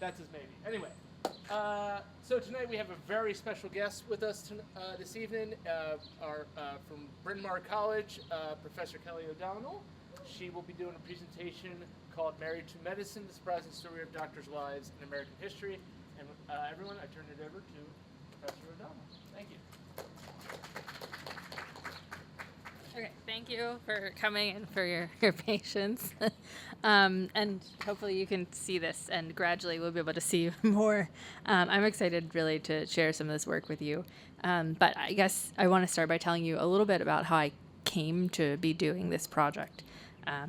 That's his baby. Anyway, so tonight we have a very special guest with us this evening. From Bryn Mawr College, Professor Kelly O'Donnell. She will be doing a presentation called "Married to Medicine: The Surprising Story of Doctors' Lives in American History." And everyone, I turn it over to Professor O'Donnell. Thank you. Okay, thank you for coming and for your patience. And hopefully you can see this, and gradually we'll be able to see more. I'm excited really to share some of this work with you. But I guess I want to start by telling you a little bit about how I came to be doing this project.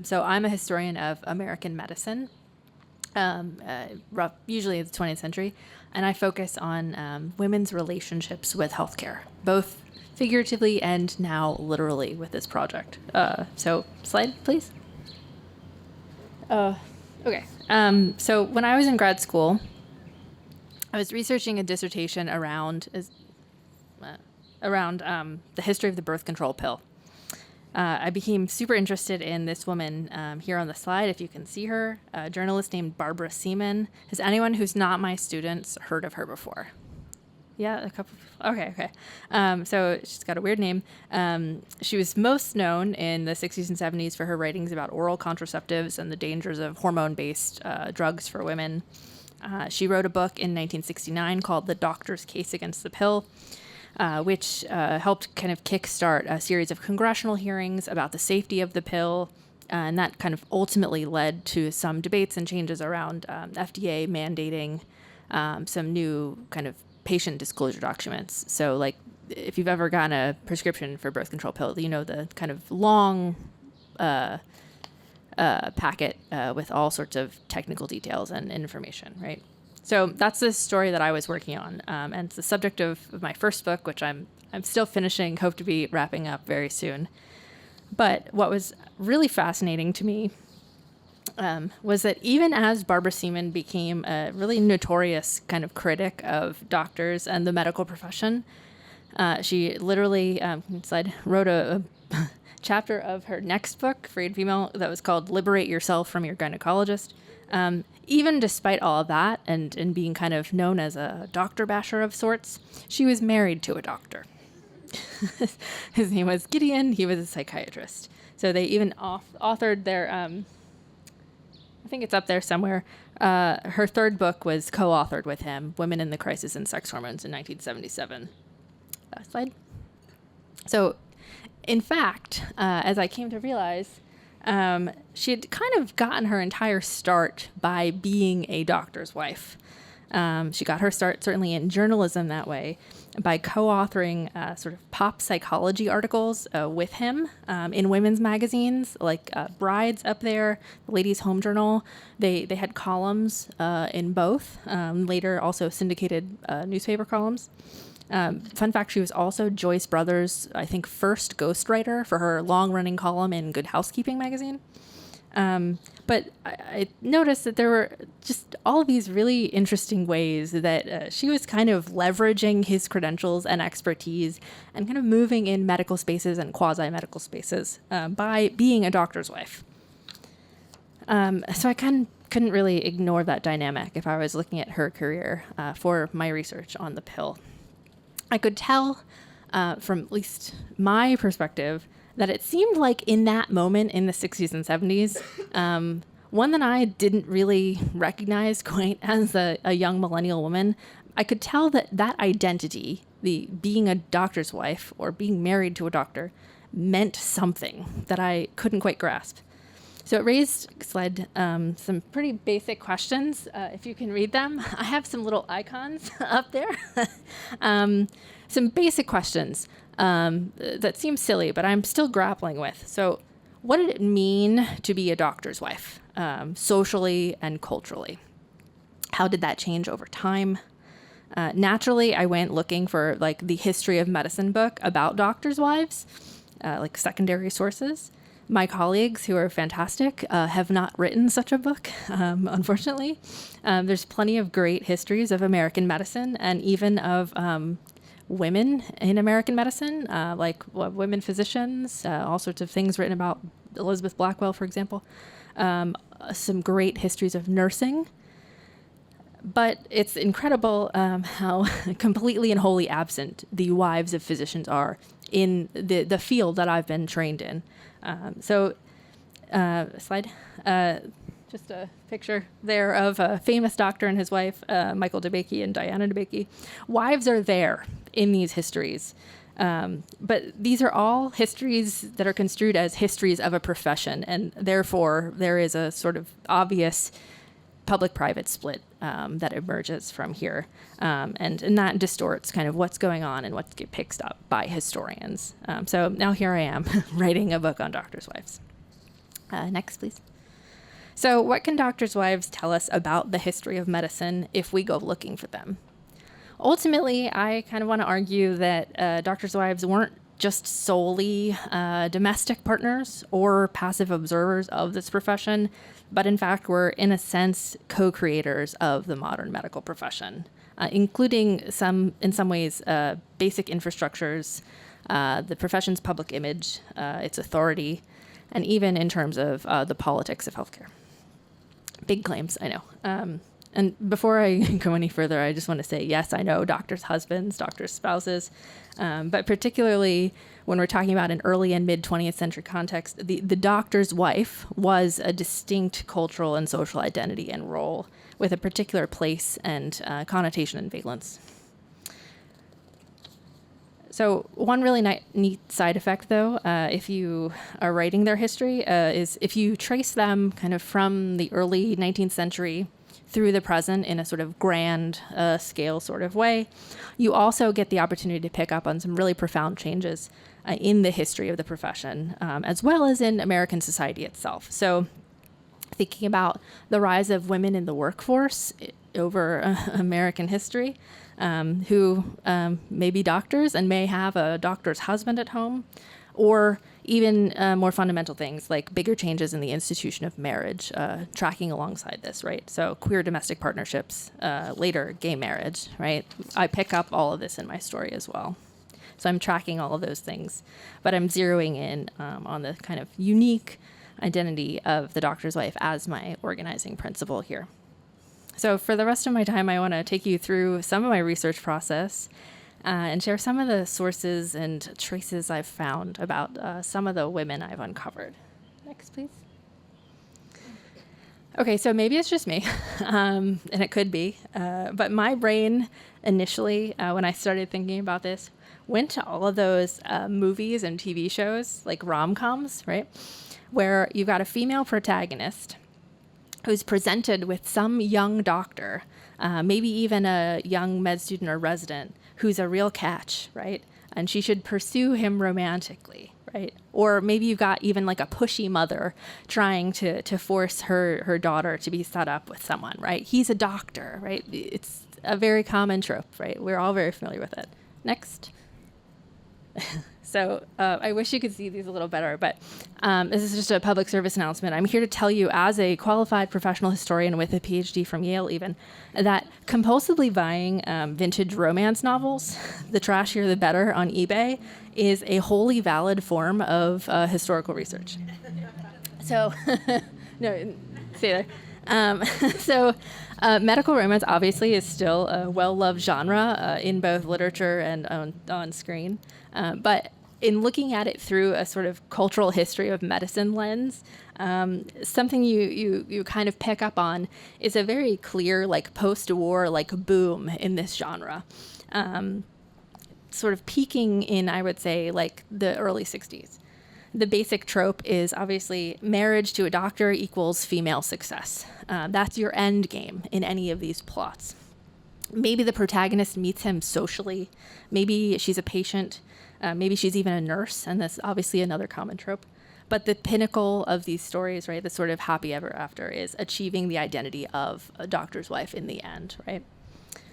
So I'm a historian of American medicine, usually the 20th century, and I focus on women's relationships with healthcare, both figuratively and now literally with this project. So slide, please. Okay. So when I was in grad school, I was researching a dissertation around the history of the birth control pill. I became super interested in this woman here on the slide, if you can see her, a journalist named Barbara Seaman. Has anyone who's not my students heard of her before? Yeah, a couple. Okay. So she's got a weird name. She was most known in the 60s and 70s for her writings about oral contraceptives and the dangers of hormone-based drugs for women. She wrote a book in 1969 called The Doctor's Case Against the Pill, which helped kind of kickstart a series of congressional hearings about the safety of the pill. And that kind of ultimately led to some debates and changes around FDA mandating some new kind of patient disclosure documents. So like if you've ever gotten a prescription for birth control pill, you know, the kind of long packet with all sorts of technical details and information, right? So that's the story that I was working on. And it's the subject of my first book, which I'm still finishing, hope to be wrapping up very soon. But what was really fascinating to me was that even as Barbara Seaman became a really notorious kind of critic of doctors and the medical profession, she literally wrote a chapter of her next book, Free and Female, that was called Liberate Yourself from Your Gynecologist. Even despite all of that and being kind of known as a doctor basher of sorts, she was married to a doctor. His name was Gideon. He was a psychiatrist. So they even authored their... I think it's up there somewhere. Her third book was co-authored with him, Women in the Crisis and Sex Hormones, in 1977. Slide. So, in fact, as I came to realize, she had kind of gotten her entire start by being a doctor's wife. She got her start certainly in journalism that way by co-authoring sort of pop psychology articles with him in women's magazines like Brides up there, the Ladies' Home Journal. They had columns in both, later also syndicated newspaper columns. Fun fact, she was also Joyce Brothers' I think first ghostwriter for her long-running column in Good Housekeeping magazine. But I noticed that there were just all of these really interesting ways that she was kind of leveraging his credentials and expertise and kind of moving in medical spaces and quasi-medical spaces by being a doctor's wife. So I couldn't really ignore that dynamic if I was looking at her career for my research on the pill. I could tell from at least my perspective that it seemed like in that moment in the 60s and 70s, one that I didn't really recognize quite as a young millennial woman, I could tell that that identity, the being a doctor's wife or being married to a doctor, meant something that I couldn't quite grasp. So it raised some pretty basic questions, if you can read them. I have some little icons up there. Some basic questions that seem silly, but I'm still grappling with. So what did it mean to be a doctor's wife, socially and culturally? How did that change over time? Naturally, I went looking for like the history of medicine book about doctors' wives, like secondary sources. My colleagues, who are fantastic, have not written such a book, unfortunately. There's plenty of great histories of American medicine and even of women in American medicine, like women physicians, all sorts of things written about Elizabeth Blackwell, for example. Some great histories of nursing. But it's incredible how completely and wholly absent the wives of physicians are in the field that I've been trained in. Slide. Just a picture there of a famous doctor and his wife, Michael DeBakey and Diana DeBakey. Wives are there in these histories. But these are all histories that are construed as histories of a profession, and therefore there is a sort of obvious public-private split that emerges from here, and that distorts kind of what's going on and what gets picked up by historians. So now here I am writing a book on doctors' wives. Next, please. So what can doctors' wives tell us about the history of medicine if we go looking for them? Ultimately, I kind of want to argue that doctors' wives weren't just solely domestic partners or passive observers of this profession, but in fact were, in a sense, co-creators of the modern medical profession, including in some ways, basic infrastructures, the profession's public image, its authority, and even in terms of the politics of healthcare. Big claims, I know. And before I go any further, I just want to say, yes, I know doctors' husbands, doctors' spouses, but particularly when we're talking about an early and mid 20th century context, the doctor's wife was a distinct cultural and social identity and role with a particular place and connotation and valence. So one really neat side effect, though, if you are writing their history, is if you trace them kind of from the early 19th century through the present in a sort of grand scale sort of way, you also get the opportunity to pick up on some really profound changes in the history of the profession, as well as in American society itself. So thinking about the rise of women in the workforce over American history, who may be doctors and may have a doctor's husband at home, or even more fundamental things like bigger changes in the institution of marriage, tracking alongside this, right? So queer domestic partnerships, later gay marriage, right? I pick up all of this in my story as well. So I'm tracking all of those things, but I'm zeroing in on the kind of unique identity of the doctor's wife as my organizing principle here. So for the rest of my time, I want to take you through some of my research process and share some of the sources and traces I've found about some of the women I've uncovered. Next, please. Okay, so maybe it's just me, and it could be, but my brain initially, when I started thinking about this, went to all of those movies and TV shows, like rom-coms, right, where you've got a female protagonist who's presented with some young doctor, maybe even a young med student or resident, who's a real catch, right? And she should pursue him romantically, right? Or maybe you've got even like a pushy mother trying to force her daughter to be set up with someone, right? He's a doctor, right? It's a very common trope, right? We're all very familiar with it. Next. So I wish you could see these a little better, but this is just a public service announcement. I'm here to tell you, as a qualified professional historian with a PhD from Yale even, that compulsively buying vintage romance novels, the trashier the better, on eBay, is a wholly valid form of historical research. So, no, stay there. Medical romance obviously is still a well-loved genre in both literature and on screen. But in looking at it through a sort of cultural history of medicine lens, something you kind of pick up on is a very clear, like, post-war, like, boom in this genre. Sort of peaking in, I would say, like, the early 60s. The basic trope is obviously marriage to a doctor equals female success. That's your end game in any of these plots. Maybe the protagonist meets him socially. Maybe she's a patient. Maybe she's even a nurse, and that's obviously another common trope. But the pinnacle of these stories, right, the sort of happy ever after, is achieving the identity of a doctor's wife in the end, right?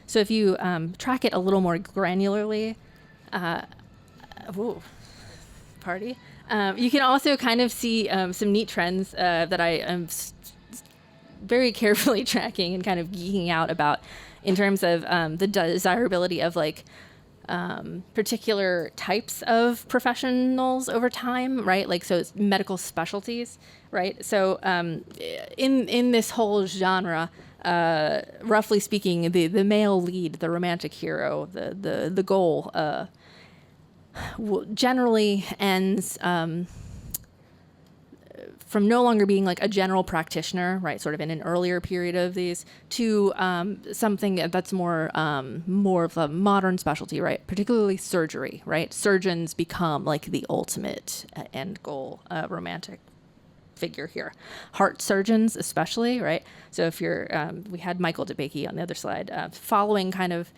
So if you track it a little more granularly, you can also kind of see some neat trends that I am very carefully tracking and kind of geeking out about in terms of the desirability of, like, particular types of professionals over time, right? Like, so it's medical specialties, right? So in this whole genre, roughly speaking, the male lead, the romantic hero, the goal, generally ends from no longer being like a general practitioner, right, sort of in an earlier period of these, to something that's more of a modern specialty, right, particularly surgery, right? Surgeons become like the ultimate end goal romantic figure here. Heart surgeons especially, right? So if you're, we had Michael DeBakey on the other slide, following kind of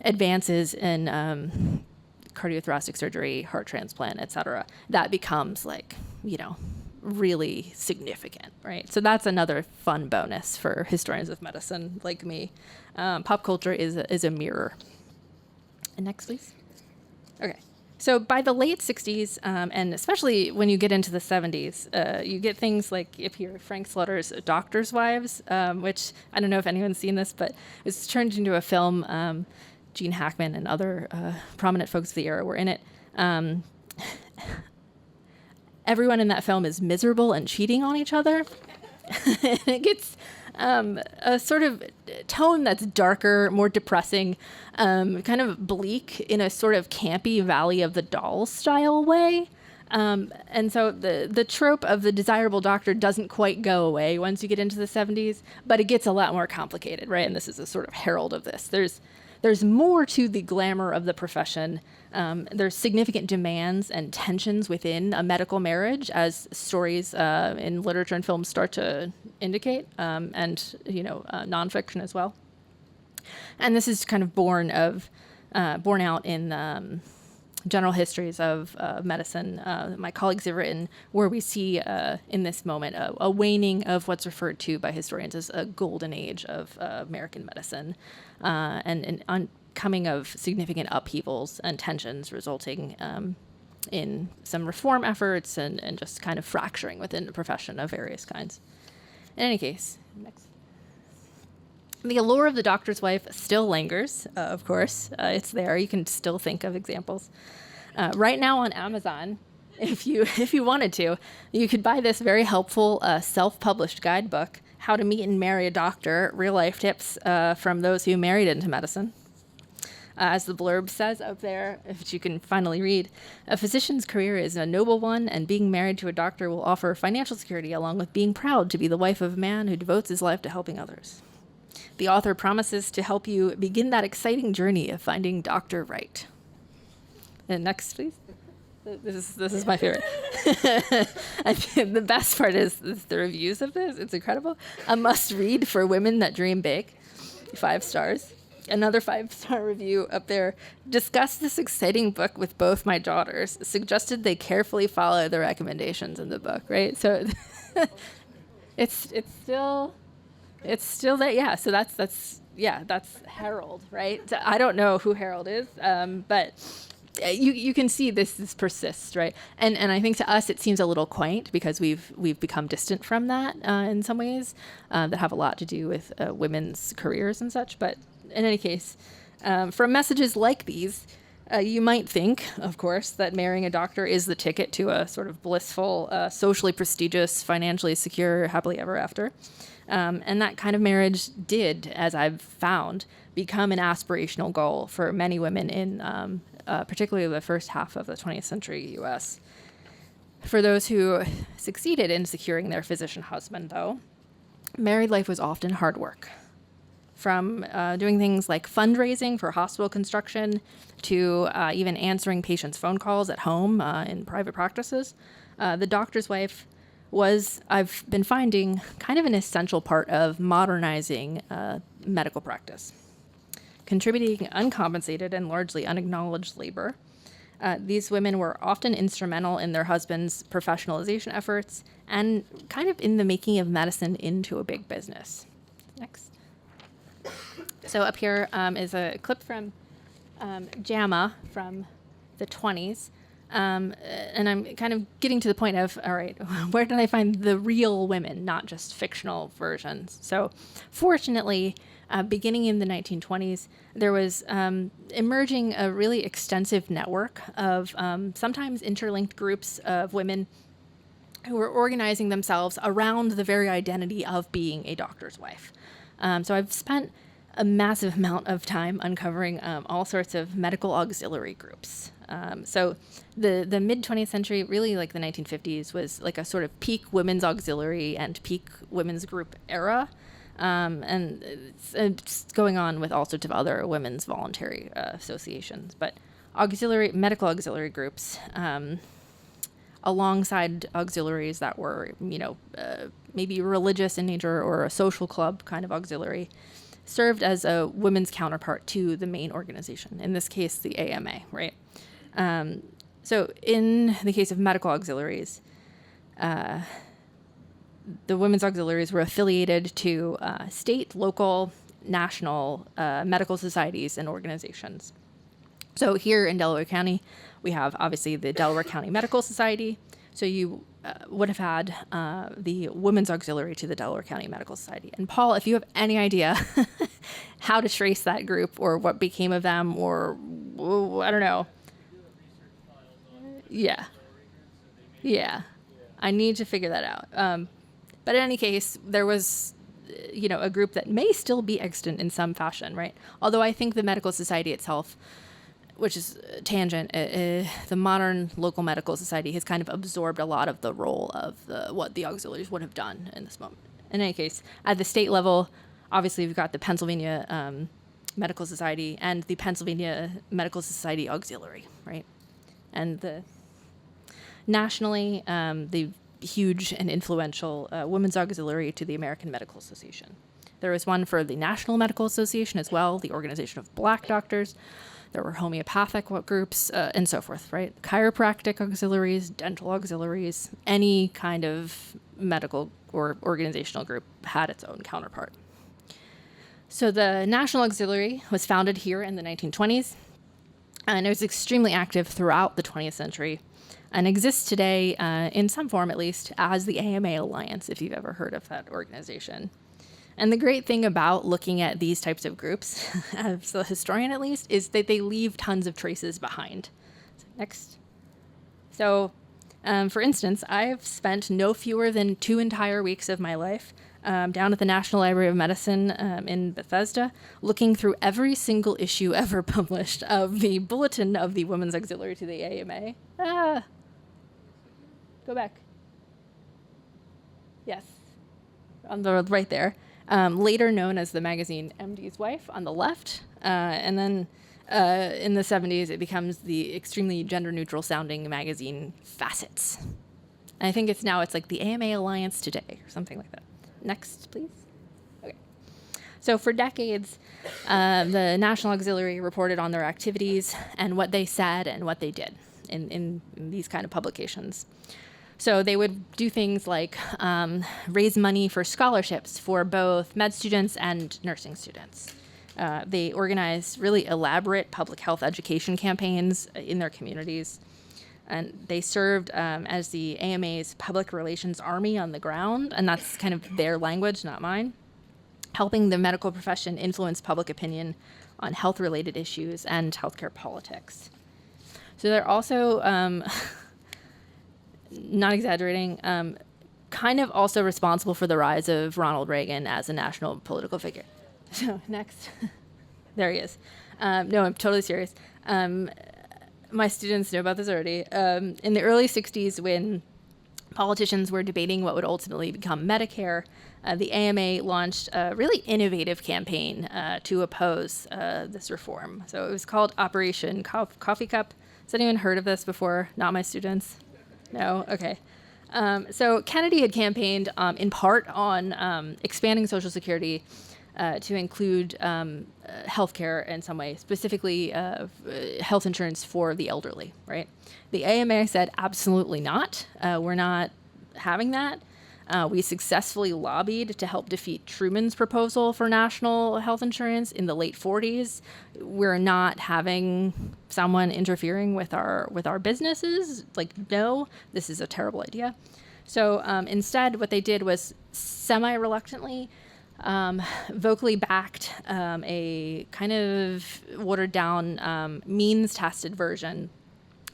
advances in cardiothoracic surgery, heart transplant, et cetera, that becomes like, really significant, right? So that's another fun bonus for historians of medicine like me. Pop culture is a mirror. And next, please. Okay. So by the late 60s, and especially when you get into the 70s, you get things like Frank Slaughter's Doctor's Wives, which I don't know if anyone's seen this, but it's turned into a film. Gene Hackman and other prominent folks of the era were in it. Everyone in that film is miserable and cheating on each other. And it gets a sort of tone that's darker, more depressing, kind of bleak in a sort of campy Valley of the Dolls style way. And so the trope of the desirable doctor doesn't quite go away once you get into the 70s, but it gets a lot more complicated, right? And this is a sort of herald of this. There's more to the glamour of the profession. There's significant demands and tensions within a medical marriage, as stories in literature and film start to indicate, and nonfiction as well. And this is kind of born out in general histories of medicine. My colleagues have written where we see in this moment a waning of what's referred to by historians as a golden age of American medicine, and an oncoming of significant upheavals and tensions resulting in some reform efforts and just kind of fracturing within the profession of various kinds. In any case, next. The allure of the doctor's wife still lingers, of course. It's there. You can still think of examples. Right now on Amazon, if you wanted to, you could buy this very helpful self-published guidebook, How to Meet and Marry a Doctor, Real Life Tips from Those Who Married into Medicine. As the blurb says up there, which you can finally read, a physician's career is a noble one, and being married to a doctor will offer financial security along with being proud to be the wife of a man who devotes his life to helping others. The author promises to help you begin that exciting journey of finding Dr. Right. And next, please. This is my favorite. I think the best part is the reviews of this. It's incredible. A must-read for women that dream big. 5 stars. Another 5-star review up there. Discussed this exciting book with both my daughters. Suggested they carefully follow the recommendations in the book. Right. So it's still there. Yeah. So that's Harold. Right. So I don't know who Harold is, but you can see this persists, right? And I think to us it seems a little quaint because we've become distant from that in some ways that have a lot to do with women's careers and such. But in any case, from messages like these, you might think, of course, that marrying a doctor is the ticket to a sort of blissful, socially prestigious, financially secure, happily ever after. And that kind of marriage did, as I've found, become an aspirational goal for many women in particularly the first half of the 20th century U.S. For those who succeeded in securing their physician husband, though, married life was often hard work. From doing things like fundraising for hospital construction to even answering patients' phone calls at home in private practices, the doctor's wife was, I've been finding, kind of an essential part of modernizing medical practice. Contributing uncompensated and largely unacknowledged labor, these women were often instrumental in their husbands' professionalization efforts and kind of in the making of medicine into a big business. Next. So up here is a clip from JAMA from the 20s. And I'm kind of getting to the point of, all right, where did I find the real women, not just fictional versions? So fortunately, beginning in the 1920s, there was emerging a really extensive network of sometimes interlinked groups of women who were organizing themselves around the very identity of being a doctor's wife. So I've spent a massive amount of time uncovering all sorts of medical auxiliary groups. So the mid 20th century, really like the 1950s, was like a sort of peak women's auxiliary and peak women's group era. And it's going on with all sorts of other women's voluntary associations. But medical auxiliary groups, alongside auxiliaries that were, maybe religious in nature or a social club kind of auxiliary, served as a women's counterpart to the main organization, in this case, the AMA, right? So in the case of medical auxiliaries, the women's auxiliaries were affiliated to state, local, national medical societies and organizations. So here in Delaware County, we have obviously the Delaware County Medical Society. So you would have had the Women's Auxiliary to the Delaware County Medical Society. And Paul, if you have any idea how to trace that group or what became of them, or I don't know. Yeah. I need to figure that out. But in any case, there was, a group that may still be extant in some fashion, right? Although I think the medical society itself, which is a tangent, the modern local medical society has kind of absorbed a lot of the role of what the auxiliaries would have done in this moment. In any case, at the state level, obviously we've got the Pennsylvania Medical Society and the Pennsylvania Medical Society Auxiliary, right? And nationally, the huge and influential Women's Auxiliary to the American Medical Association. There was one for the National Medical Association as well, the Organization of Black Doctors. There were homeopathic groups and so forth, right? Chiropractic auxiliaries, dental auxiliaries, any kind of medical or organizational group had its own counterpart. So the National Auxiliary was founded here in the 1920s, and it was extremely active throughout the 20th century and exists today, in some form at least, as the AMA Alliance, if you've ever heard of that organization. And the great thing about looking at these types of groups, as a historian at least, is that they leave tons of traces behind. Next. So, for instance, I've spent no fewer than 2 entire weeks of my life down at the National Library of Medicine in Bethesda, looking through every single issue ever published of the Bulletin of the Women's Auxiliary to the AMA. Go back. Yes. On the right there. Later known as the magazine MD's Wife on the left. And then in the 70s, it becomes the extremely gender-neutral sounding magazine Facets. And I think it's like the AMA Alliance Today or something like that. Next, please. Okay. So for decades, the National Auxiliary reported on their activities and what they said and what they did in these kind of publications. So they would do things like raise money for scholarships for both med students and nursing students. They organized really elaborate public health education campaigns in their communities. And they served as the AMA's public relations army on the ground, and that's kind of their language, not mine, helping the medical profession influence public opinion on health-related issues and healthcare politics. So they're also, not exaggerating, kind of also responsible for the rise of Ronald Reagan as a national political figure. So next. There he is. No, I'm totally serious. My students know about this already. In the early 60s, when politicians were debating what would ultimately become Medicare, the AMA launched a really innovative campaign to oppose this reform. So it was called Operation Coffee Cup. Has anyone heard of this before? Not my students? No? Okay. So Kennedy had campaigned in part on expanding Social Security to include healthcare in some way, specifically health insurance for the elderly, right? The AMA said, absolutely not. We're not having that. We successfully lobbied to help defeat Truman's proposal for national health insurance in the late 40s. We're not having someone interfering with our businesses. Like, no, this is a terrible idea. So instead, what they did was semi-reluctantly vocally backed a kind of watered down means tested version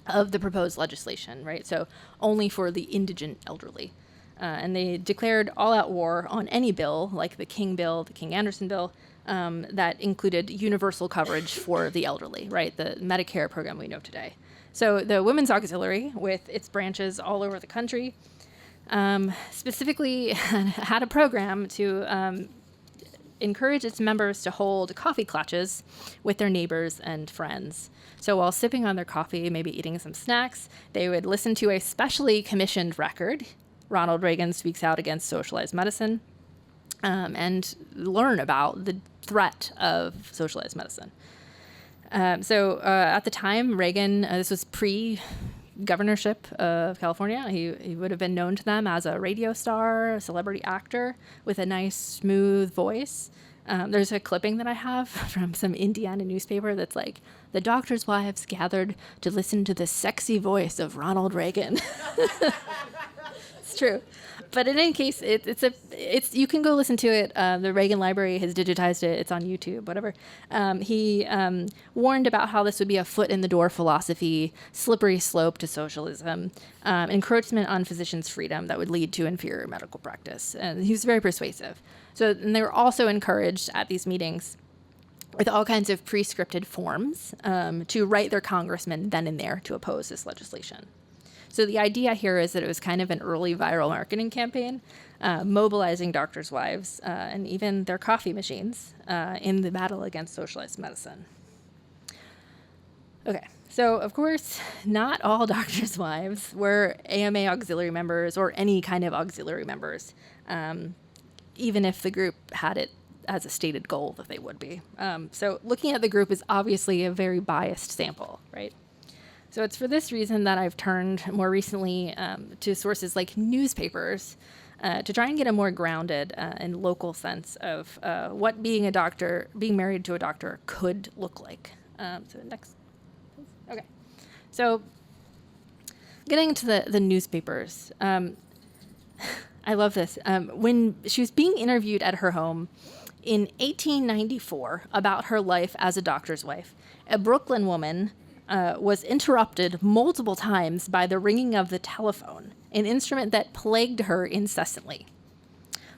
of the proposed legislation, right? So only for the indigent elderly. And they declared all-out war on any bill, like the King Bill, the King-Anderson Bill, that included universal coverage for the elderly, right? The Medicare program we know today. So the Women's Auxiliary, with its branches all over the country, specifically had a program to encourage its members to hold coffee clutches with their neighbors and friends. So while sipping on their coffee, maybe eating some snacks, they would listen to a specially commissioned record, Ronald Reagan Speaks Out Against Socialized Medicine, and learn about the threat of socialized medicine. So at the time, Reagan, this was pre-governorship of California. He would have been known to them as a radio star, a celebrity actor with a nice, smooth voice. There's a clipping that I have from some Indiana newspaper that's like, the doctors' wives gathered to listen to the sexy voice of Ronald Reagan. It's true. But in any case, it's you can go listen to it. The Reagan Library has digitized it. It's on YouTube, whatever. He warned about how this would be a foot in the door philosophy, slippery slope to socialism, encroachment on physicians' freedom that would lead to inferior medical practice. And he was very persuasive. So and they were also encouraged at these meetings with all kinds of pre-scripted forms to write their congressman then and there to oppose this legislation. So the idea here is that it was kind of an early viral marketing campaign, mobilizing doctors' wives and even their coffee machines in the battle against socialized medicine. Okay, so of course, not all doctors' wives were AMA auxiliary members or any kind of auxiliary members, even if the group had it as a stated goal that they would be. So looking at the group is obviously a very biased sample, right? So it's for this reason that I've turned more recently to sources like newspapers to try and get a more grounded and local sense of what being married to a doctor could look like. So next, please. Okay. So getting into the newspapers, I love this. When she was being interviewed at her home in 1894 about her life as a doctor's wife, a Brooklyn woman was interrupted multiple times by the ringing of the telephone, an instrument that plagued her incessantly.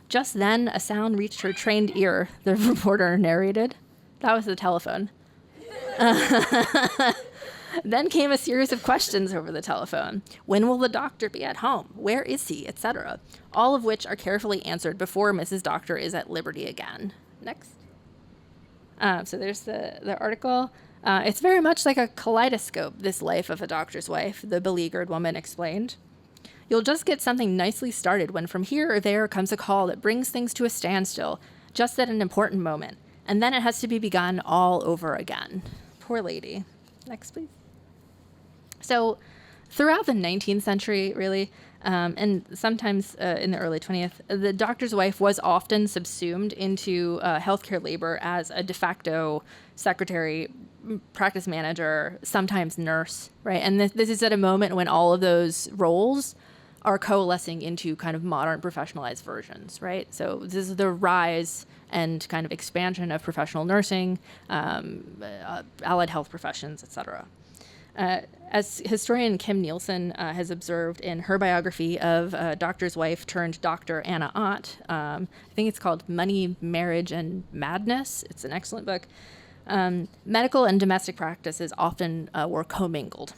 Just then, a sound reached her trained ear, the reporter narrated. That was the telephone. Then came a series of questions over the telephone. When will the doctor be at home? Where is he? Etc. All of which are carefully answered before Mrs. Doctor is at liberty again. Next. So there's the article. It's very much like a kaleidoscope, this life of a doctor's wife, the beleaguered woman explained. You'll just get something nicely started when from here or there comes a call that brings things to a standstill, just at an important moment. And then it has to be begun all over again. Poor lady. Next, please. So throughout the 19th century, really, and sometimes in the early 20th, the doctor's wife was often subsumed into healthcare labor as a de facto secretary, practice manager, sometimes nurse, right? And this is at a moment when all of those roles are coalescing into kind of modern professionalized versions, right? So this is the rise and kind of expansion of professional nursing, allied health professions, et cetera. As historian Kim Nielsen has observed in her biography of doctor's wife turned Dr. Anna Ott, I think it's called Money, Marriage, and Madness. It's an excellent book. Medical and domestic practices often were commingled.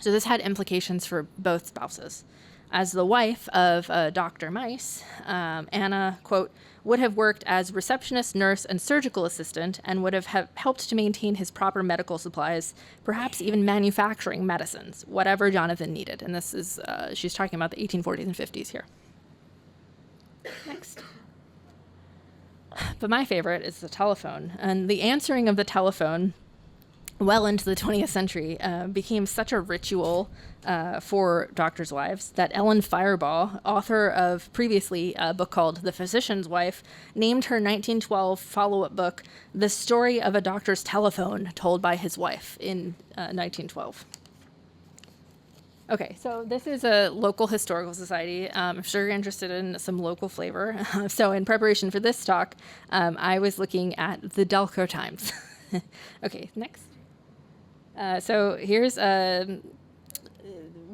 So this had implications for both spouses. As the wife of Dr. Mice, Anna, quote, would have worked as receptionist, nurse, and surgical assistant and would have helped to maintain his proper medical supplies, perhaps even manufacturing medicines, whatever Jonathan needed. And this is, she's talking about the 1840s and 50s here. Next. But my favorite is the telephone. And the answering of the telephone well into the 20th century became such a ritual for doctors' wives that Ellen Firebaugh, author of previously a book called The Physician's Wife, named her 1912 follow-up book The Story of a Doctor's Telephone Told by His Wife in 1912. Okay, so this is a local historical society. I'm sure you're interested in some local flavor. So in preparation for this talk, I was looking at the Delco Times. Okay, next. So here's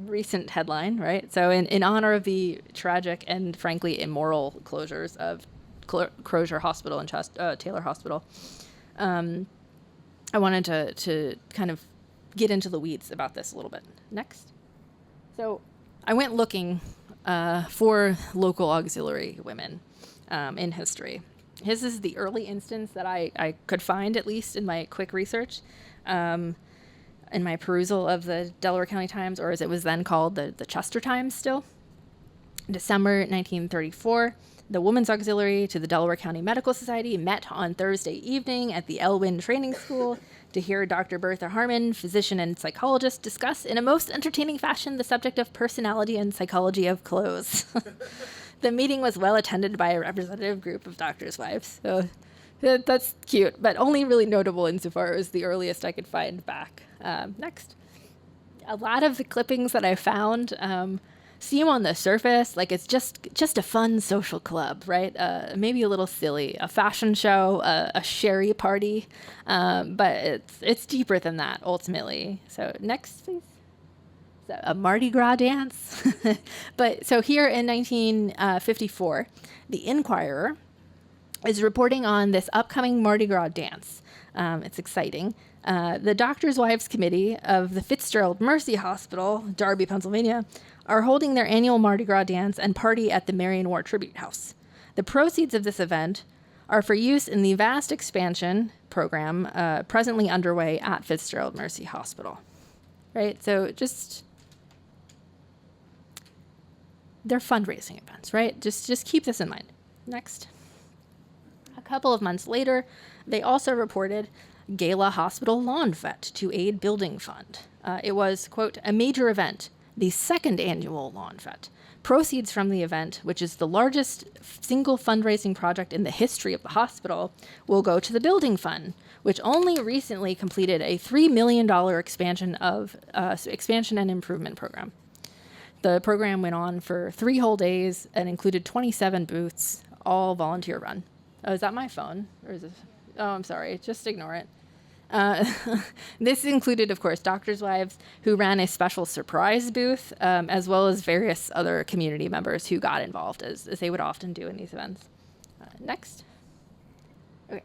recent headline, right? So in honor of the tragic and frankly immoral closures of Crozier Hospital and Taylor Hospital, I wanted to kind of get into the weeds about this a little bit. Next. So I went looking for local auxiliary women in history. His is the early instance that I could find, at least in my quick research, in my perusal of the Delaware County Times, or as it was then called, the Chester Times still. December 1934, the Women's Auxiliary to the Delaware County Medical Society met on Thursday evening at the Elwyn Training School to hear Dr. Bertha Harmon, physician and psychologist, discuss in a most entertaining fashion the subject of personality and psychology of clothes. The meeting was well attended by a representative group of doctors' wives. So that's cute, but only really notable insofar as the earliest I could find back. Next. A lot of the clippings that I found seem on the surface like it's just a fun social club, right? Maybe a little silly, a fashion show, a sherry party, but it's deeper than that ultimately. So next, please. So a Mardi Gras dance. But so here in 1954, the Inquirer is reporting on this upcoming Mardi Gras dance. It's exciting. The Doctors' Wives Committee of the Fitzgerald Mercy Hospital, Darby, Pennsylvania, are holding their annual Mardi Gras dance and party at the Marion War Tribute House. The proceeds of this event are for use in the vast expansion program presently underway at Fitzgerald Mercy Hospital. Right? So they're fundraising events, right? Just keep this in mind. Next. A couple of months later, they also reported Gala Hospital Lawn Fete to aid building fund. It was, quote, a major event, the second annual Lawn Fete. Proceeds from the event, which is the largest single fundraising project in the history of the hospital, will go to the building fund, which only recently completed a $3 million expansion and improvement program. The program went on for 3 whole days and included 27 booths, all volunteer run. Oh, is that my phone? Or is this? Oh, I'm sorry. Just ignore it. This included, of course, doctors' wives who ran a special surprise booth, as well as various other community members who got involved, as they would often do in these events. Next. Okay.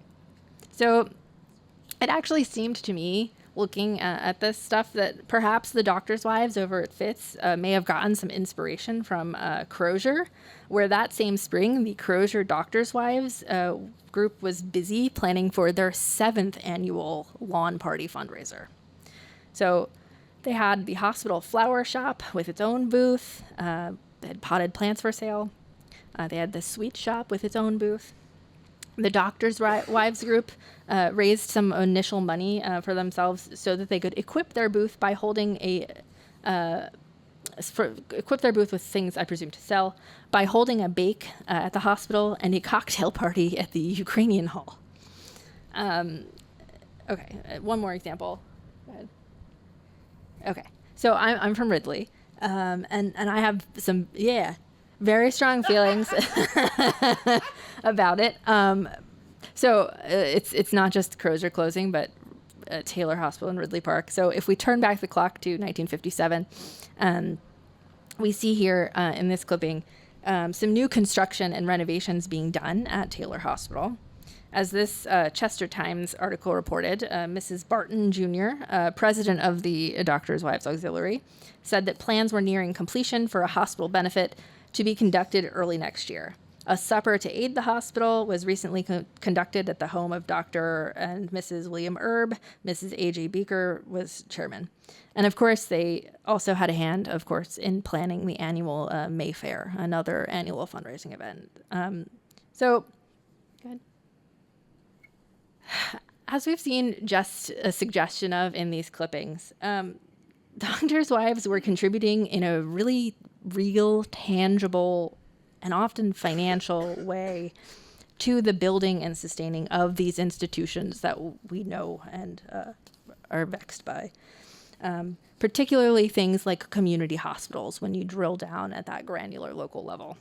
So it actually seemed to me, looking at this stuff, that perhaps the doctors' wives over at Fitz may have gotten some inspiration from Crozier, where that same spring, the Crozier Doctors' Wives group was busy planning for their 7th annual lawn party fundraiser. So they had the hospital flower shop with its own booth. They had potted plants for sale. They had the sweet shop with its own booth. The Doctors' Wives group raised some initial money for themselves so that they could equip their booth by holding equip their booth with things, I presume, to sell, by holding a bake at the hospital and a cocktail party at the Ukrainian Hall. Okay, one more example. Go ahead. Okay, so I'm from Ridley, and I have some, very strong feelings about it. So it's not just Crozier closing, but Taylor Hospital in Ridley Park. So if we turn back the clock to 1957, we see here in this clipping some new construction and renovations being done at Taylor Hospital. As this Chester Times article reported, Mrs. Barton Jr., president of the Doctors' Wives Auxiliary, said that plans were nearing completion for a hospital benefit to be conducted early next year. A supper to aid the hospital was recently conducted at the home of Dr. and Mrs. William Erb. Mrs. A.J. Beaker was chairman. And of course, they also had a hand, of course, in planning the annual Mayfair, another annual fundraising event. So, go ahead. As we've seen just a suggestion of in these clippings, doctors' wives were contributing in a really real, tangible, and often financial way to the building and sustaining of these institutions that we know and are vexed by. Particularly things like community hospitals when you drill down at that granular local level.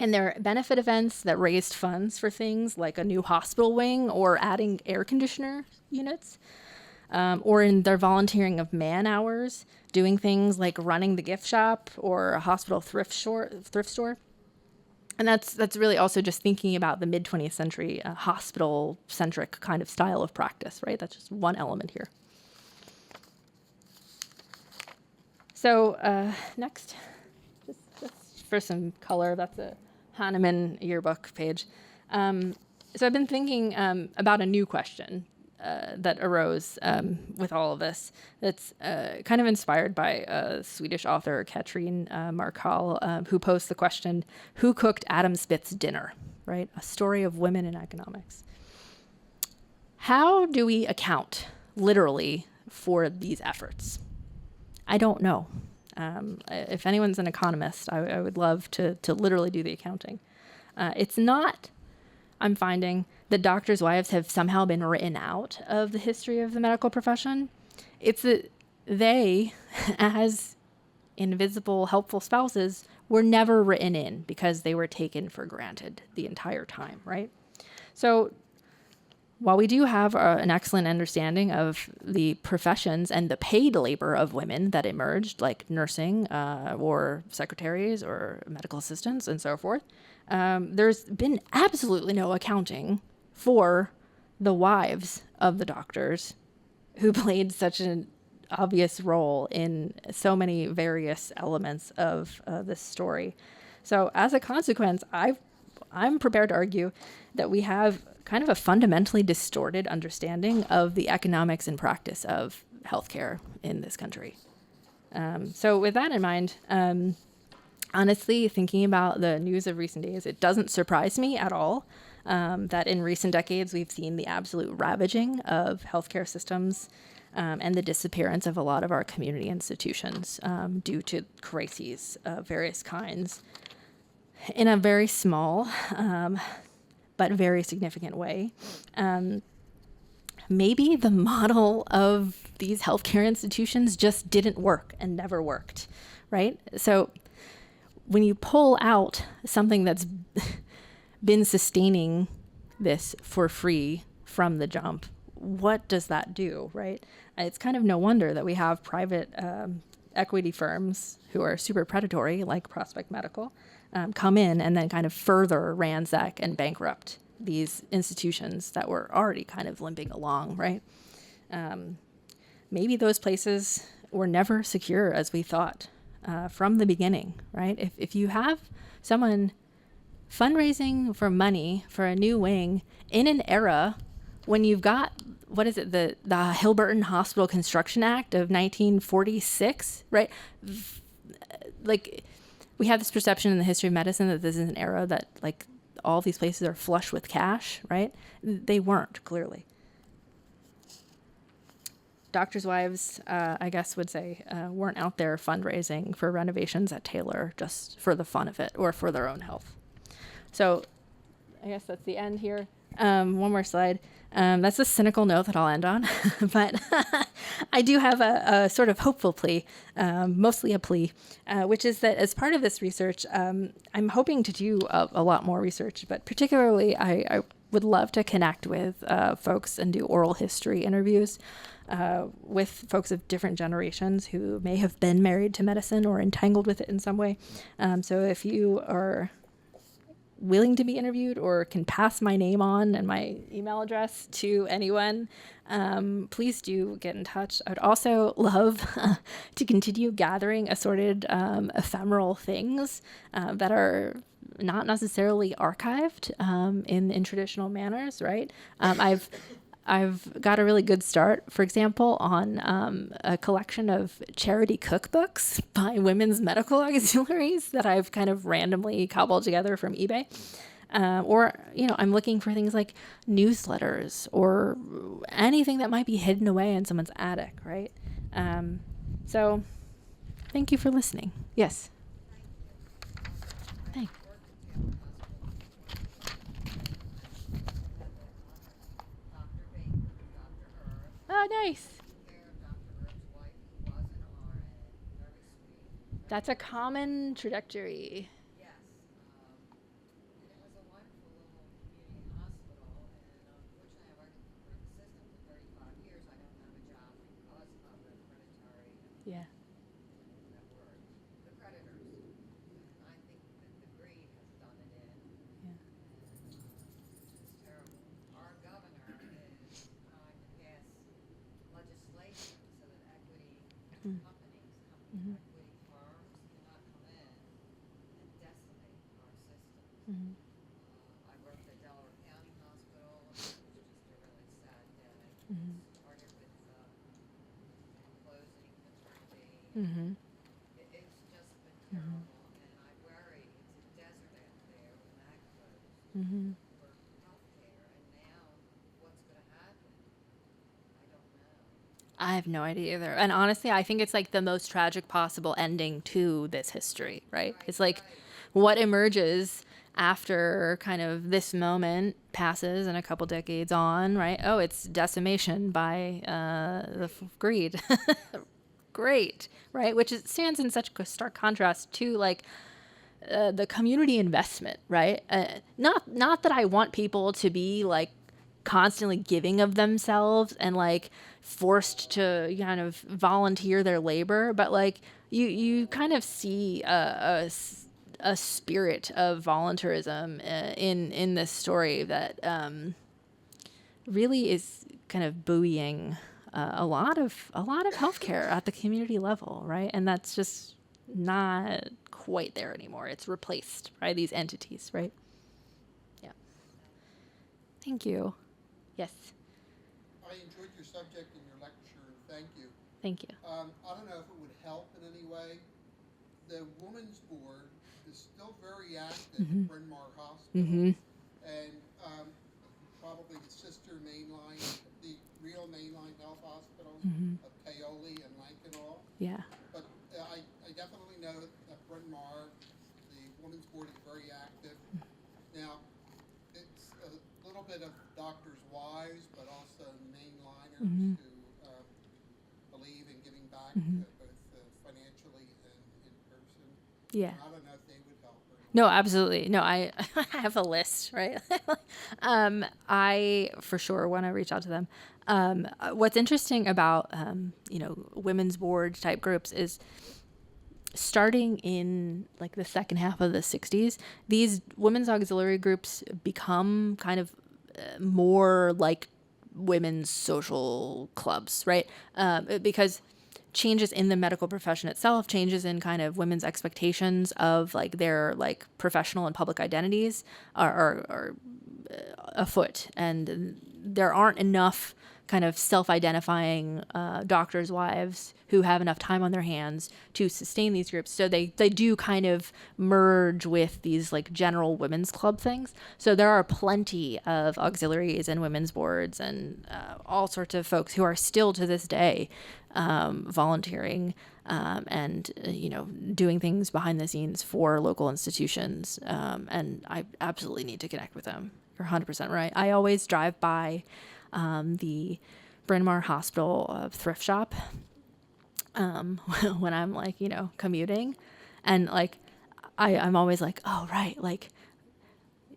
And there are benefit events that raised funds for things like a new hospital wing or adding air conditioner units. or in their volunteering of man hours, doing things like running the gift shop or a hospital thrift store. And that's really also just thinking about the mid 20th century hospital centric kind of style of practice, right? That's just one element here. So next, just for some color, that's a Hahnemann yearbook page. So I've been thinking about a new question that arose with all of this. That's kind of inspired by a Swedish author, Katrin Markal, who posed the question, who cooked Adam Smith's dinner, right? A story of women in economics. How do we account literally for these efforts? I don't know. If anyone's an economist, I would love to literally do the accounting. It's not, I'm finding, that doctors' wives have somehow been written out of the history of the medical profession. It's that they, as invisible, helpful spouses, were never written in because they were taken for granted the entire time, right? So while we do have an excellent understanding of the professions and the paid labor of women that emerged, like nursing or secretaries or medical assistants and so forth, there's been absolutely no accounting for the wives of the doctors who played such an obvious role in so many various elements of this story. So as a consequence, I'm prepared to argue that we have kind of a fundamentally distorted understanding of the economics and practice of healthcare in this country. So with that in mind, honestly, thinking about the news of recent days, it doesn't surprise me at all that in recent decades we've seen the absolute ravaging of healthcare systems and the disappearance of a lot of our community institutions due to crises of various kinds in a very small but very significant way. Maybe the model of these healthcare institutions just didn't work and never worked, right? So when you pull out something that's been sustaining this for free from the jump, what does that do, right? It's kind of no wonder that we have private equity firms who are super predatory, like Prospect Medical, come in and then kind of further ransack and bankrupt these institutions that were already kind of limping along, right? Maybe those places were never secure as we thought from the beginning, right? If you have someone fundraising for money for a new wing in an era when you've got, what is it, the Hilburton Hospital Construction Act of 1946, right? Like, we have this perception in the history of medicine that this is an era that, like, all these places are flush with cash, right? They weren't, clearly. Doctors' wives, I guess, would say, weren't out there fundraising for renovations at Taylor just for the fun of it or for their own health. So I guess that's the end here. One more slide. That's a cynical note that I'll end on, but I do have a sort of hopeful plea, mostly a plea, which is that as part of this research, I'm hoping to do a lot more research, but particularly I would love to connect with folks and do oral history interviews with folks of different generations who may have been married to medicine or entangled with it in some way. So if you are willing to be interviewed or can pass my name on and my email address to anyone, please do get in touch. I would also love to continue gathering assorted ephemeral things that are not necessarily archived in traditional manners, right? I've got a really good start, for example, on a collection of charity cookbooks by women's medical auxiliaries that I've kind of randomly cobbled together from eBay. Or, I'm looking for things like newsletters or anything that might be hidden away in someone's attic, right? So thank you for listening. Yes. Thanks. Oh, nice. That's a common trajectory. Mm-hmm. It's just been terrible, and I worry it's a desert out there when that closed Mm-hmm. for healthcare, and now what's going to happen? I don't know. I have no idea either. And honestly, I think it's like the most tragic possible ending to this history, right? It's like what emerges after kind of this moment passes and a couple decades on, right? Oh, it's decimation by greed. Great, right? Which stands in such stark contrast to like the community investment, right? Not that I want people to be like constantly giving of themselves and like forced to kind of volunteer their labor, but like you kind of see a spirit of volunteerism in this story that really is kind of buoying a lot of healthcare at the community level, right? And that's just not quite there anymore. It's replaced by these entities, right? Yeah. Thank you. Yes. I enjoyed your subject and your lecture. Thank you. Thank you. I don't know if it would help in any way. The Women's Board is still very active at Bryn Mawr Hospital, Mm-hmm. and probably the sister mainline, the real mainline health hospitals of Paoli and Lankenau. Yeah. But I definitely know that Bryn Mawr, the Women's Board is very active. Now, it's a little bit of doctors' wives, but also mainliners who believe in giving back both financially and in person. Yeah. I don't know if they would help. No, absolutely. No, I have a list, right? I for sure want to reach out to them. What's interesting about women's board type groups is starting in like the second half of the 60s, these women's auxiliary groups become kind of more like women's social clubs, right? Because changes in the medical profession itself, changes in kind of women's expectations of like their like professional and public identities are afoot, and there aren't enough kind of self-identifying doctors' wives who have enough time on their hands to sustain these groups. So they do kind of merge with these like general women's club things. So there are plenty of auxiliaries and women's boards and all sorts of folks who are still to this day volunteering and doing things behind the scenes for local institutions. And I absolutely need to connect with them. You're 100% right. I always drive by the Bryn Mawr Hospital thrift shop when I'm like, commuting. And like, I'm always like, oh, right. Like,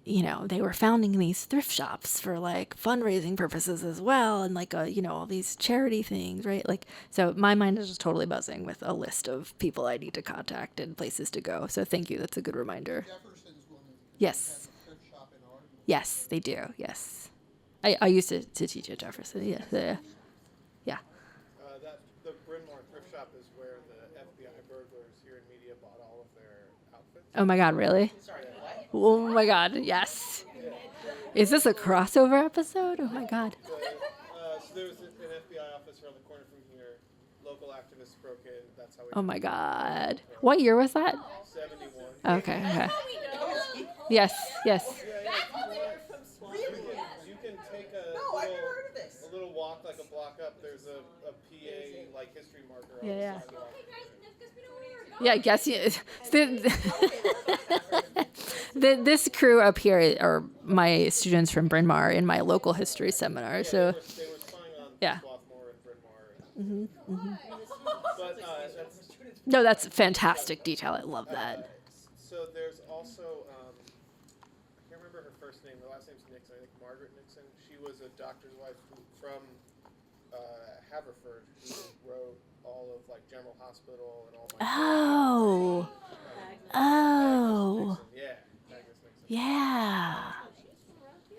they were founding these thrift shops for like fundraising purposes as well. And like, all these charity things, right? Like, so my mind is just totally buzzing with a list of people I need to contact and places to go. So thank you. That's a good reminder. Jefferson's Women's Yes. has a thrift shop in Arden. Yes, they do. Yes. I used to teach at Jefferson. Yeah. Yeah. The Bryn Mawr thrift shop is where the FBI burglars here in media bought all of their outfits. Oh my God, really? Oh my God, yes. Is this a crossover episode? Oh my God. So there was an FBI office around the corner from here. Local activists broke in. That's how we. Oh my God. What year was that? 71. Okay. Yes. You can take a little walk, like a block up. There's a PA like history marker. On Yeah. the sidewalk. Yeah, I guess this crew up here are my students from Bryn Mawr in my local history seminar. So They were spying on Yeah. Swarthmore and Bryn Mawr. But that's no, that's fantastic detail. I love that. So there's also, I can't remember her first name. The last name's Nixon. I think Margaret Nixon. She was a doctor's wife from Haverford who wrote all of like General Hospital and all my. Oh. Yeah, Agnes Nixon. Yeah.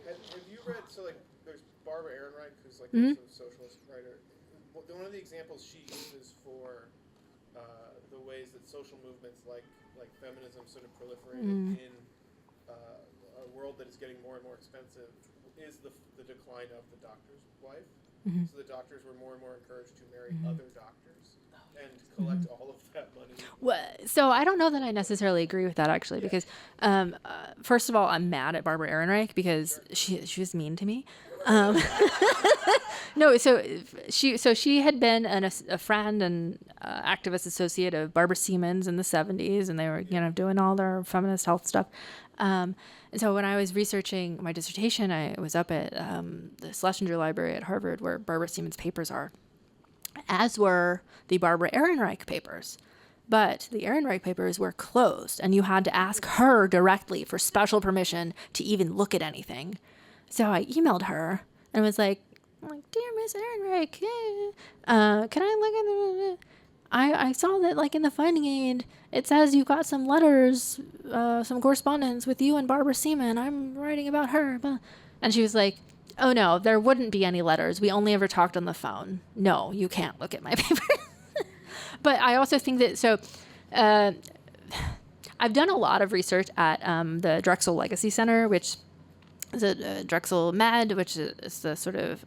Have you read? So like, there's Barbara Ehrenreich, who's like a socialist writer. One of the examples she uses for the ways that social movements like feminism sort of proliferated in a world that is getting more and more expensive is the decline of the doctor's wife. So the doctors were more and more encouraged to marry other doctors and collect all of that money. Well, so I don't know that I necessarily agree with that actually, because first of all, I'm mad at Barbara Ehrenreich because she was mean to me. No, so she had been a friend and activist associate of Barbara Siemens in the 70s, and they were doing all their feminist health stuff. And so when I was researching my dissertation, I was up at the Schlesinger Library at Harvard, where Barbara Siemens' papers are, as were the Barbara Ehrenreich papers. But the Ehrenreich papers were closed, and you had to ask her directly for special permission to even look at anything. So I emailed her and was like, dear Miss Ehrenreich, can I look at the... I saw that, like, in the finding aid, it says you got some letters, some correspondence with you and Barbara Seaman. I'm writing about her. And she was like, oh, no, there wouldn't be any letters. We only ever talked on the phone. No, you can't look at my paper. But I also think that, so I've done a lot of research at the Drexel Legacy Center, which is a Drexel Med, which is the sort of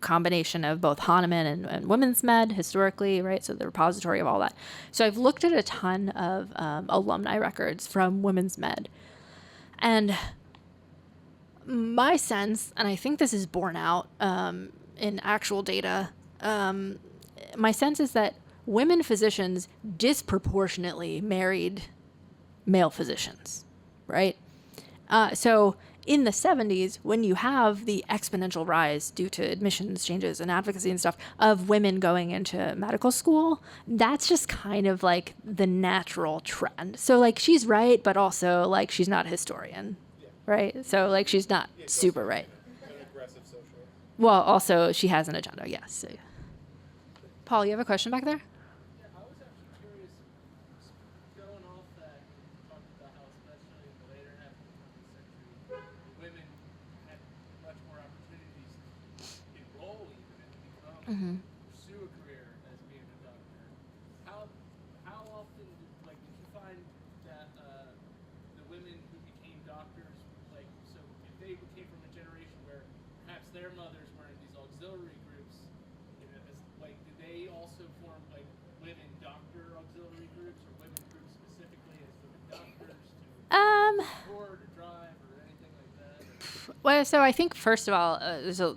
combination of both Hahnemann and women's med historically, right? So the repository of all that. So I've looked at a ton of alumni records from women's med. And my sense, and I think this is borne out in actual data, my sense is that women physicians disproportionately married male physicians, right? So in the 70s, when you have the exponential rise due to admissions changes and advocacy and stuff of women going into medical school, that's just kind of like the natural trend. So like she's right, but also like she's not a historian, right? So like she's not super right. An aggressive social. Well, also she has an agenda, yes. So, Paul, you have a question back there? Yeah, I was actually curious, going off that, talking about how especially in the later half of the 20th century, women had much more opportunities to enroll even and become, pursue a career as being a doctor. How often, like, did you find that the women who became doctors, like, so if they came from a generation where perhaps their mothers were in these auxiliary groups, like, did they also form like women doctor auxiliary groups or women groups specifically as women doctors to record or drive or anything like that? Well, so I think first of all, there's a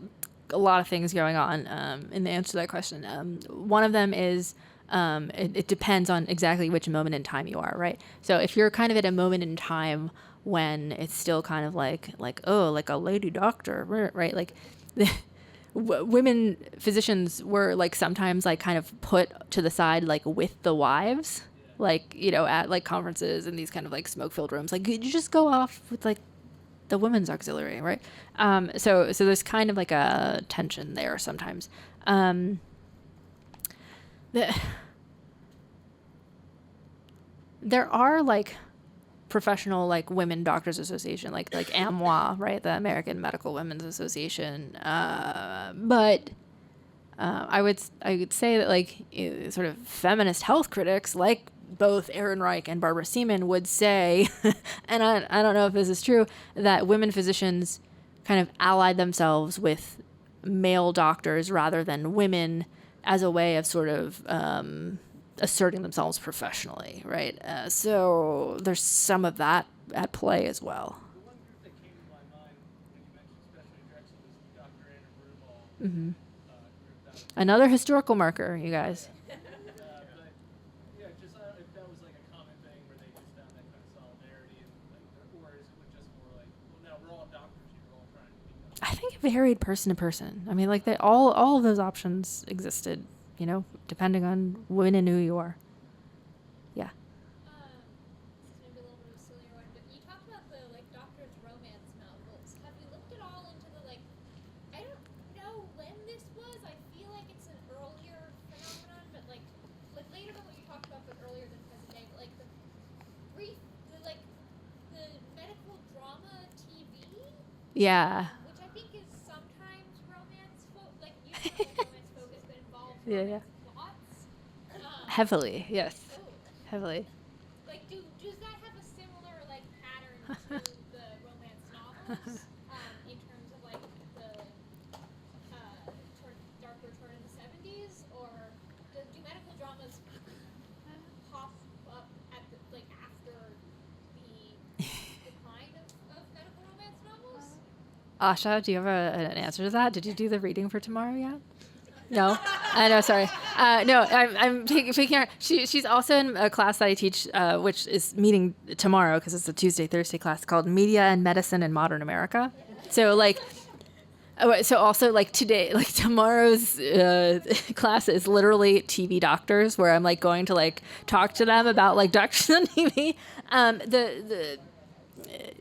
lot of things going on in the answer to that question. One of them is it depends on exactly which moment in time you are, right? So if you're kind of at a moment in time when it's still kind of like oh, like a lady doctor, right? Like women physicians were like sometimes like kind of put to the side like with the wives, like at like conferences and these kind of like smoke-filled rooms. Like you just go off with like the women's auxiliary, right? So there's kind of like a tension there sometimes. There are like professional like women doctors association, like AMWA, right, the American Medical Women's Association, but I would say that like sort of feminist health critics like both Ehrenreich and Barbara Seaman would say, and I don't know if this is true, that women physicians kind of allied themselves with male doctors rather than women as a way of sort of asserting themselves professionally, right? So there's some of that at play as well. The one group that came to my mind when you mentioned especially Drexel was the Dr. Anna Brumall group. That was, Another historical marker, you guys. but yeah, just if that was like a common thing where they just found that kind of solidarity, and like, or is it just more like, well, now we're all doctors here, we're all trying to become. I think it varied person to person. I mean, like all of those options existed, depending on when and who you are. Yeah. This is maybe a little bit of a sillier one, but you talked about the like doctor's romance novels. Have you looked at all into the like? I don't know when this was. I feel like it's an earlier phenomenon, but like later than what you talked about, but earlier than present day. But like the medical drama TV. Yeah. Which I think is sometimes romance romance focused, but involves Yeah. plots. Heavily, yes. Oh. Heavily. Like, does that have a similar like pattern to the romance novels in terms of like the darker turn in the 70s, or do medical Asha, do you have an answer to that? Did you do the reading for tomorrow yet? No, I know. Sorry. No, I'm taking her. She's also in a class that I teach, which is meeting tomorrow because it's a Tuesday-Thursday class called Media and Medicine in Modern America. So like, so also like today, like tomorrow's class is literally TV doctors, where I'm like going to like talk to them about like doctors on TV.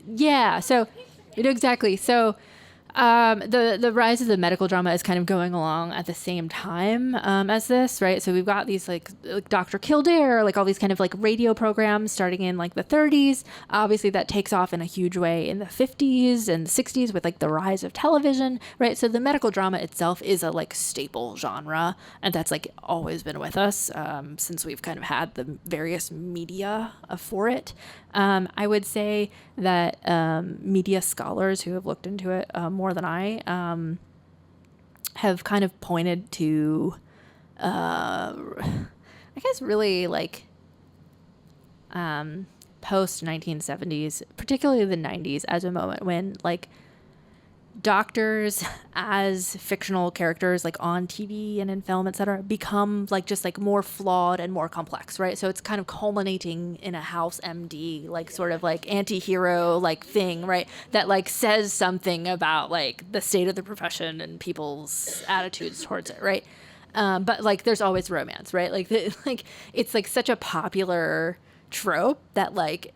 Yeah. So, exactly. So. The rise of the medical drama is kind of going along at the same time as this, right? So we've got these like Dr. Kildare, like all these kind of like radio programs starting in like the 30s. Obviously, that takes off in a huge way in the 50s and 60s with like the rise of television, right? So the medical drama itself is a like staple genre, and that's like always been with us since we've kind of had the various media for it. I would say that media scholars who have looked into it more than I have kind of pointed to, I guess, really like post 1970s, particularly the 90s, as a moment when like doctors as fictional characters like on TV and in film, etc., become like just like more flawed and more complex, right? So it's kind of culminating in a House MD like sort of like anti-hero like thing, right? That like says something about like the state of the profession and people's attitudes towards it, right? But like there's always romance, right? Like like it's like such a popular trope that like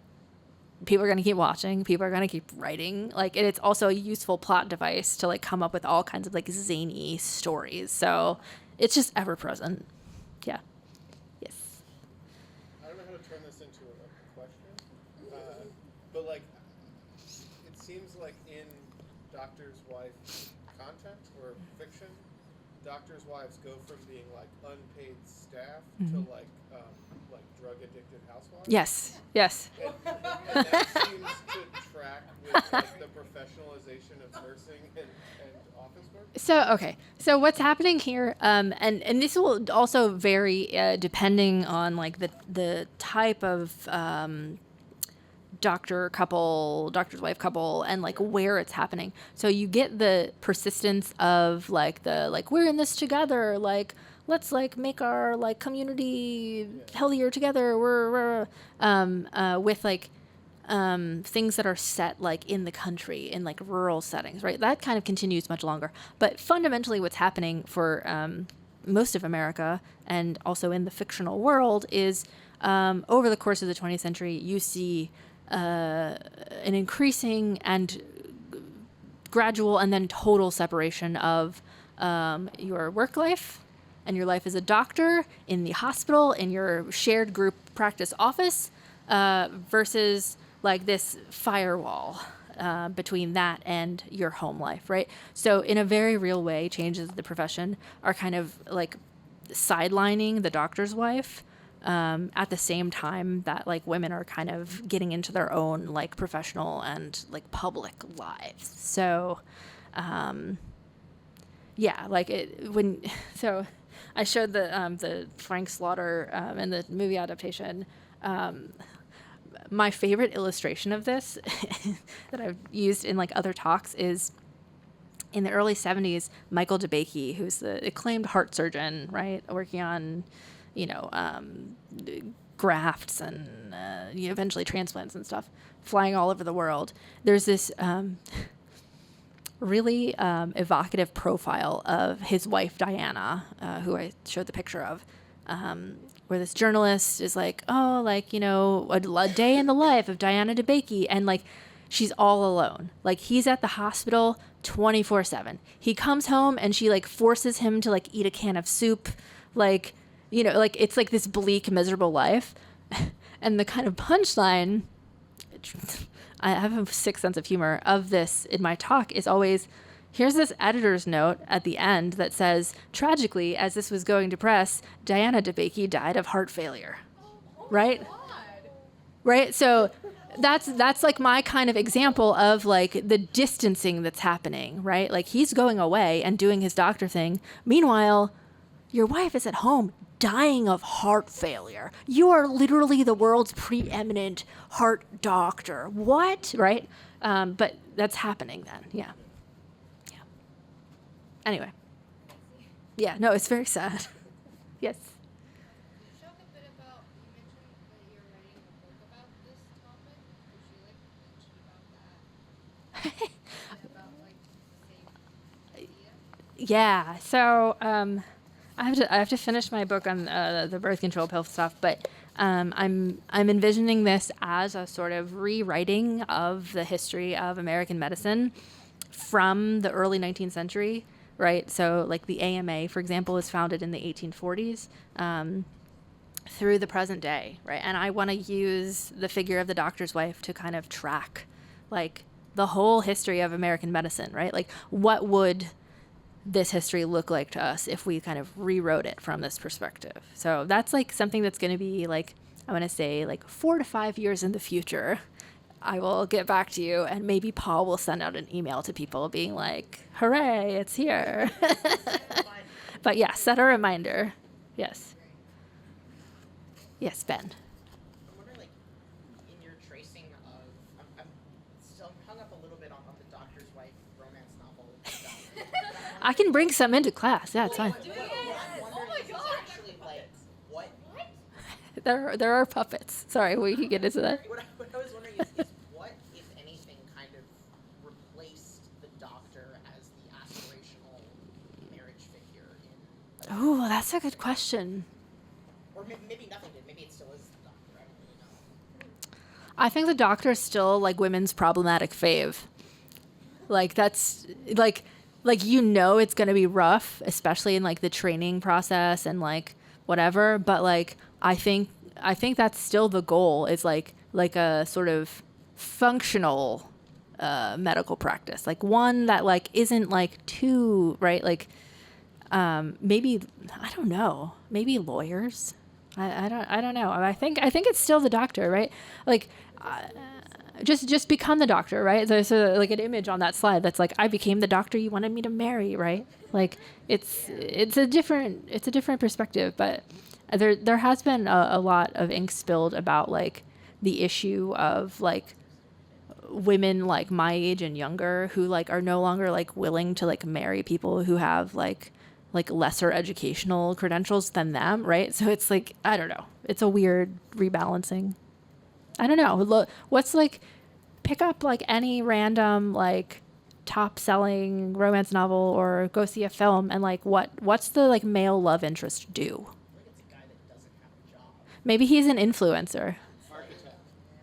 people are going to keep watching, people are going to keep writing, like, and it's also a useful plot device to like come up with all kinds of like zany stories. So it's just ever present. Yeah. Yes. I don't know how to turn this into a question, but like it seems like in doctor's wife content or fiction, doctors' wives go from being like unpaid staff to like drug addicted housewives. Yes. Yes. And that seems to track with like the professionalization of nursing and office work. So, okay. So what's happening here, and this will also vary depending on like the type of doctor's wife couple, and like where it's happening. So you get the persistence of like the like we're in this together, like let's like make our like community healthier together. We're with like things that are set like in the country, in like rural settings, right? That kind of continues much longer. But fundamentally what's happening for most of America and also in the fictional world is over the course of the 20th century, you see an increasing and gradual and then total separation of your work life and your life as a doctor in the hospital, in your shared group practice office, versus like this firewall between that and your home life, right? So in a very real way, changes of the profession are kind of like sidelining the doctor's wife at the same time that like women are kind of getting into their own like professional and like public lives. So yeah, like so I showed the Frank Slaughter in the movie adaptation. My favorite illustration of this that I've used in like other talks is in the early 70s, Michael DeBakey, who's the acclaimed heart surgeon, right, working on, grafts and eventually transplants and stuff, flying all over the world. There's this really evocative profile of his wife, Diana, who I showed the picture of, where this journalist is like, oh, like, a day in the life of Diana DeBakey. And like, she's all alone. Like, he's at the hospital 24/7. He comes home and she like forces him to like eat a can of soup. Like, like it's like this bleak, miserable life. And the kind of punchline, I have a sick sense of humor of this in my talk, is always, here's this editor's note at the end that says, tragically, as this was going to press, Diana DeBakey died of heart failure. Right? Right? So that's like my kind of example of like the distancing that's happening, right? Like he's going away and doing his doctor thing. Meanwhile, your wife is at home dying of heart failure. You are literally the world's preeminent heart doctor. What? Right? But that's happening then. Yeah. Anyway. Yeah, no, it's very sad. Yes. Could you talk a bit about, you mentioned that you're writing a book about this topic. Would you like to mention about that? About like the same idea? Yeah. So I have to finish my book on the birth control pill stuff, but I'm envisioning this as a sort of rewriting of the history of American medicine from the early 19th century, right? So like the AMA, for example, was founded in the 1840s through the present day, right? And I want to use the figure of the doctor's wife to kind of track like the whole history of American medicine, right? Like what would this history look like to us if we kind of rewrote it from this perspective? So that's like something that's going to be like, I want to say like 4 to 5 years in the future. I will get back to you, and maybe Paul will send out an email to people being like, hooray, it's here. But yeah, set a reminder. Yes. Yes, Ben. I'm wondering, like, in your tracing of, I'm still hung up a little bit on the doctor's wife romance novel stuff. I can bring some into class. Yeah, it's fine. What I'm wondering is actually, like, what There are puppets. Sorry, we can get into that. what I was wondering is what, if anything, kind of replaced the doctor as the aspirational marriage figure in, Oh, that's a good question. or maybe nothing did. Maybe it still is the doctor. I don't really know. I think the doctor is still like women's problematic fave. Like that's like it's gonna be rough, especially in like the training process and like whatever. But like I think that's still the goal, is like a sort of functional medical practice, like one that like isn't like too right, like maybe I don't know, maybe lawyers. I don't know. I think it's still the doctor, right? Like just become the doctor, right? There's like an image on that slide that's like, I became the doctor you wanted me to marry, right? Like it's a different perspective, but there has been a lot of ink spilled about like the issue of like women like my age and younger who like are no longer like willing to like marry people who have like lesser educational credentials than them, right? So it's like, I don't know. It's a weird rebalancing. I don't know. Look, what's like, pick up like any random like top selling romance novel or go see a film, and like what's the like male love interest do? I think it's a guy that doesn't have a job. Maybe he's an influencer. Architect.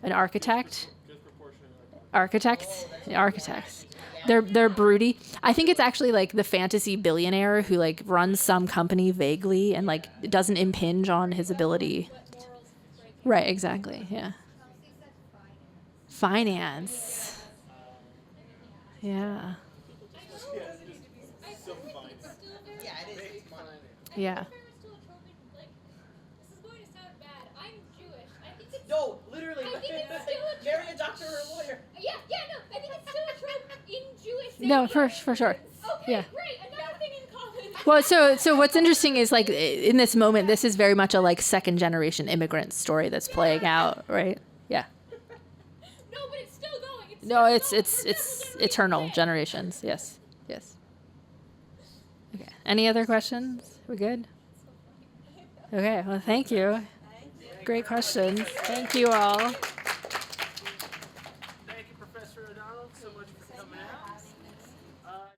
An architect? Disproportionately. Architects? Architects. They're broody. I think it's actually like the fantasy billionaire who like runs some company vaguely and like doesn't impinge on his ability. What morals break? Right, exactly. Yeah. Chelsea said finance. Finance. Yeah. I think it's still very. Yeah, it is. It's money. Yeah. I think there is still a trope in, like, this is going to sound bad. I'm Jewish. I think it's. No, literally. I think it's still a Marry a doctor or a lawyer. Yeah, no. I think it's still a trope in Jewish. No, for sure. Okay, Yeah. great. Another thing in common. Well, so what's interesting is like in this moment, this is very much a like second generation immigrant story that's playing out, right? Yeah. No, but it's still going. It's No, still it's going. it's eternal generations. Yes. Okay. Any other questions? We good? Okay. Well, thank you. Great questions. Thank you all.